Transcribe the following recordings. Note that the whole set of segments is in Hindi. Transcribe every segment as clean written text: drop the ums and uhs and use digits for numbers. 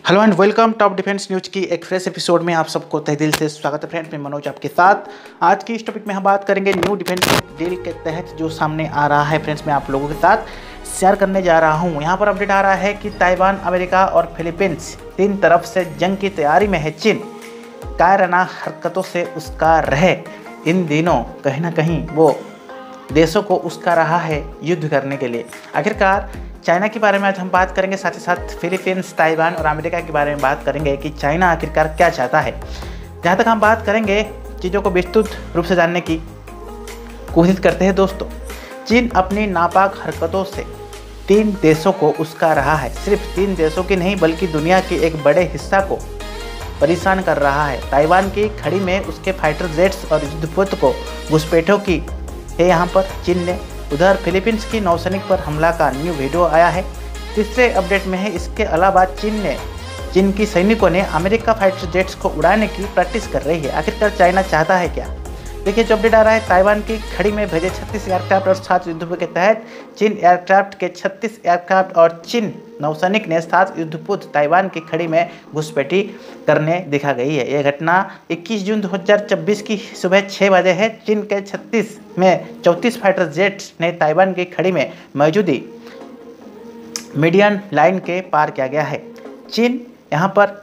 Hello and welcome top defence news की एक फ्रेश एपिसोड में आप सबको तहे दिल से स्वागत है फ्रेंड्स। मैं मनोज आपके साथ। आज की इस टॉपिक में हम बात करेंगे न्यू डिफेंस डील के तहत जो सामने आ रहा है फ्रेंड्स, मैं आप लोगों के साथ शेयर करने जा रहा हूं। यहां पर अपडेट आ रहा है कि ताइवान, अमेरिका और फिलीपींस तीन तरफ से जंग की तैयारी में है। चीन कायराना हरकतों से उसका रहे इन दिनों कहीं ना कहीं वो देशों को उसका रहा है युद्ध करने के लिए। आखिरकार चाइना के बारे में आज हम बात करेंगे, साथ ही साथ फिलीपींस, ताइवान और अमेरिका के बारे में बात करेंगे कि चाइना आखिरकार क्या चाहता है। जहाँ तक हम बात करेंगे चीज़ों को विस्तृत रूप से जानने की कोशिश करते हैं दोस्तों। चीन अपनी नापाक हरकतों से तीन देशों को उसका रहा है। सिर्फ तीन देशों की नहीं बल्कि दुनिया के एक बड़े हिस्सा को परेशान कर रहा है। ताइवान की खड़ी में उसके फाइटर जेट्स और युद्धपोत को घुसपैठों की है यहाँ पर चीन ने। उधर फिलीपींस की नौसैनिक पर हमला का न्यू वीडियो आया है। तीसरे अपडेट में है इसके अलावा चीन की सैनिकों ने अमेरिका फाइटर जेट्स को उड़ाने की प्रैक्टिस कर रही है। आखिरकार चाइना चाहता है क्या? देखिए जो अपडेट आ रहा है, ताइवान की खड़ी में भेजे 36 एयरक्राफ्ट और 7 युद्धपोत के तहत चीन एयरक्राफ्ट के 36 एयरक्राफ्ट और चीन नौसैनिक ने 7 युद्धपोत ताइवान की खड़ी में घुसपैठी करने दिखा गई है। यह घटना 21 जून 2024 की सुबह 6 बजे है। चीन के 36 में 34 फाइटर जेट्स ने ताइवान की खड़ी में मौजूदी मीडियन लाइन के पार किया गया है। चीन यहाँ पर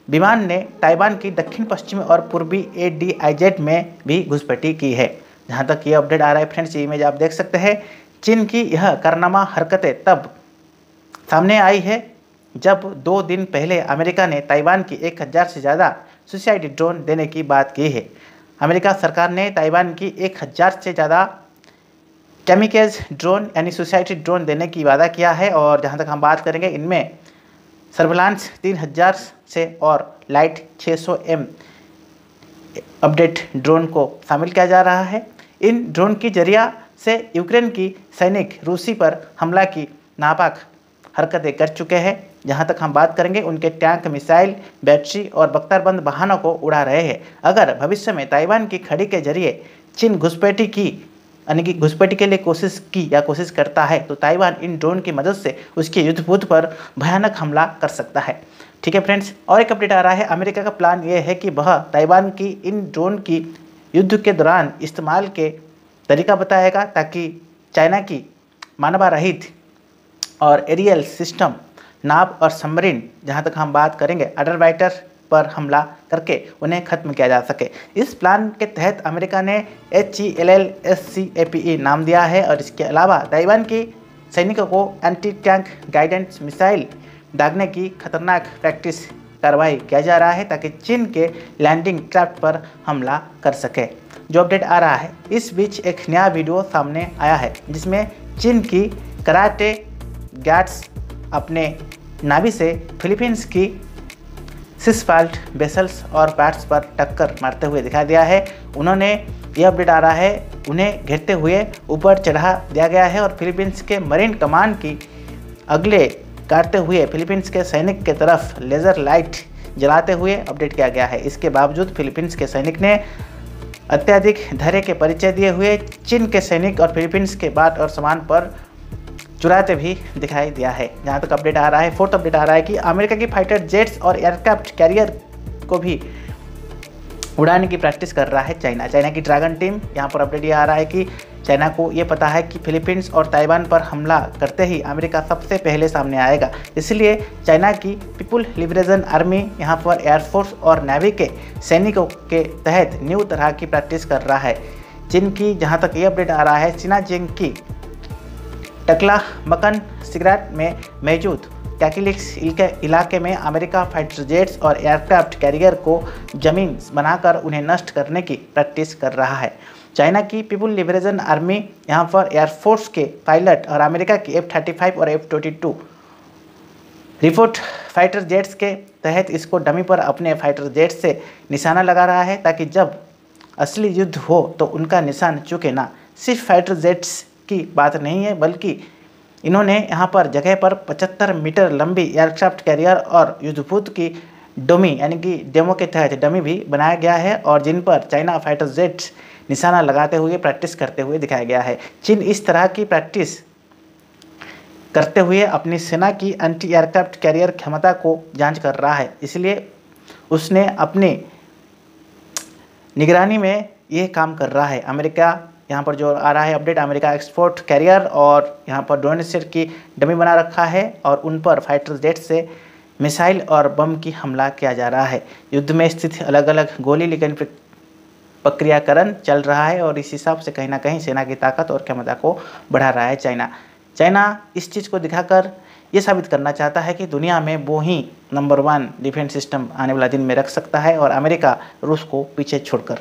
विमान ने ताइवान की दक्षिण पश्चिमी और पूर्वी ADIZ में भी घुसपैठी की है। जहाँ तक ये अपडेट आ रहा है फ्रेंड्स, ये इमेज आप देख सकते हैं। चीन की यह कारनामा हरकतें तब सामने आई है जब 2 दिन पहले अमेरिका ने ताइवान की 1000 से ज़्यादा सुसाइड ड्रोन देने की बात की है। अमेरिका सरकार ने ताइवान की 1000 से ज़्यादा कैमिकेज ड्रोन यानी सुसाइड ड्रोन देने की वादा किया है। और जहाँ तक हम बात करेंगे, इनमें सर्विलांस 3000 से और लाइट 600M अपडेट ड्रोन को शामिल किया जा रहा है। इन ड्रोन की जरिया से यूक्रेन की सैनिक रूसी पर हमला की नापाक हरकतें कर चुके हैं। जहां तक हम बात करेंगे, उनके टैंक, मिसाइल, बैटरी और बख्तरबंद वाहनों को उड़ा रहे हैं। अगर भविष्य में ताइवान की खड़ी के जरिए चीन घुसपैठी के लिए कोशिश करता है तो ताइवान इन ड्रोन की मदद से उसके युद्धपोत पर भयानक हमला कर सकता है। ठीक है फ्रेंड्स, और एक अपडेट आ रहा है, अमेरिका का प्लान ये है कि वह ताइवान की इन ड्रोन की युद्ध के दौरान इस्तेमाल के तरीका बताएगा ताकि चाइना की मानवरहित और एरियल सिस्टम, नाव और सबमरीन, जहाँ तक हम बात करेंगे अंडरवाटर पर हमला करके उन्हें खत्म किया जा सके। इस प्लान के तहत अमेरिका ने HELLSCAPE नाम दिया है। और इसके अलावा ताइवान की सैनिकों को एंटी टैंक गाइडेंस मिसाइल दागने की खतरनाक प्रैक्टिस कार्रवाई किया जा रहा है ताकि चीन के लैंडिंग क्राफ्ट पर हमला कर सके। जो अपडेट आ रहा है, इस बीच एक नया वीडियो सामने आया है जिसमें चीन की कराटे गार्ड्स अपने नावी से फिलीपींस की सिसफाल्ट वेसल्स और पैट्स पर टक्कर मारते हुए दिखा दिया है। उन्होंने यह अपडेट आ रहा है, उन्हें घेरते हुए ऊपर चढ़ा दिया गया है और फिलीपींस के मरीन कमान की अगले काटते हुए फिलीपींस के सैनिक के तरफ लेज़र लाइट जलाते हुए अपडेट किया गया है। इसके बावजूद फिलीपींस के सैनिक ने अत्यधिक धैर्य के परिचय दिए हुए चीन के सैनिक और फिलीपींस के बाट और सामान पर चुराते भी दिखाई दिया है। जहाँ तक अपडेट आ रहा है, फोर्थ अपडेट आ रहा है कि अमेरिका की फाइटर जेट्स और एयरक्राफ्ट कैरियर को भी उड़ाने की प्रैक्टिस कर रहा है चाइना की ड्रैगन टीम। यहाँ पर अपडेट ये आ रहा है कि चाइना को ये पता है कि फिलीपींस और ताइवान पर हमला करते ही अमेरिका सबसे पहले सामने आएगा। इसलिए चाइना की पीपुल लिबरेशन आर्मी यहाँ पर एयरफोर्स और नेवी के सैनिकों के तहत न्यू तरह की प्रैक्टिस कर रहा है। चीन की जहाँ तक ये अपडेट आ रहा है, सिनाजिंग की टकला मकन सिगरेट में मौजूद कैकिलिक्स इलाके में अमेरिका फाइटर जेट्स और एयरक्राफ्ट कैरियर को जमीन बनाकर उन्हें नष्ट करने की प्रैक्टिस कर रहा है। चाइना की पीपुल लिबरेशन आर्मी यहाँ पर एयरफोर्स के पायलट और अमेरिका की F-35 और F-22 रिपोर्ट फाइटर जेट्स के तहत इसको डमी पर अपने फाइटर जेट्स से निशाना लगा रहा है ताकि जब असली युद्ध हो तो उनका निशान चूके ना। सिर्फ फाइटर जेट्स की बात नहीं है बल्कि इन्होंने यहाँ पर जगह पर 75 मीटर लंबी एयरक्राफ्ट कैरियर और युद्धपोत की डमी यानी कि डेमो के तहत डमी भी बनाया गया है और जिन पर चाइना फाइटर जेट्स निशाना लगाते हुए प्रैक्टिस करते हुए दिखाया गया है। चीन इस तरह की प्रैक्टिस करते हुए अपनी सेना की एंटी एयरक्राफ्ट कैरियर क्षमता को जांच कर रहा है। इसलिए उसने अपनी निगरानी में ये काम कर रहा है। अमेरिका यहाँ पर जो आ रहा है अपडेट, अमेरिका एक्सपोर्ट कैरियर और यहाँ पर ड्रोन सेट की डमी बना रखा है और उन पर फाइटर जेट से मिसाइल और बम की हमला किया जा रहा है। युद्ध में स्थित अलग अलग गोली लेकिन प्रक्रियाकरण चल रहा है और इस हिसाब से कहीं ना कहीं सेना की ताकत और क्षमता को बढ़ा रहा है चाइना इस चीज़ को दिखाकर ये साबित करना चाहता है कि दुनिया में वो ही नंबर 1 डिफेंस सिस्टम आने वाला दिन में रख सकता है और अमेरिका रूस को पीछे छोड़कर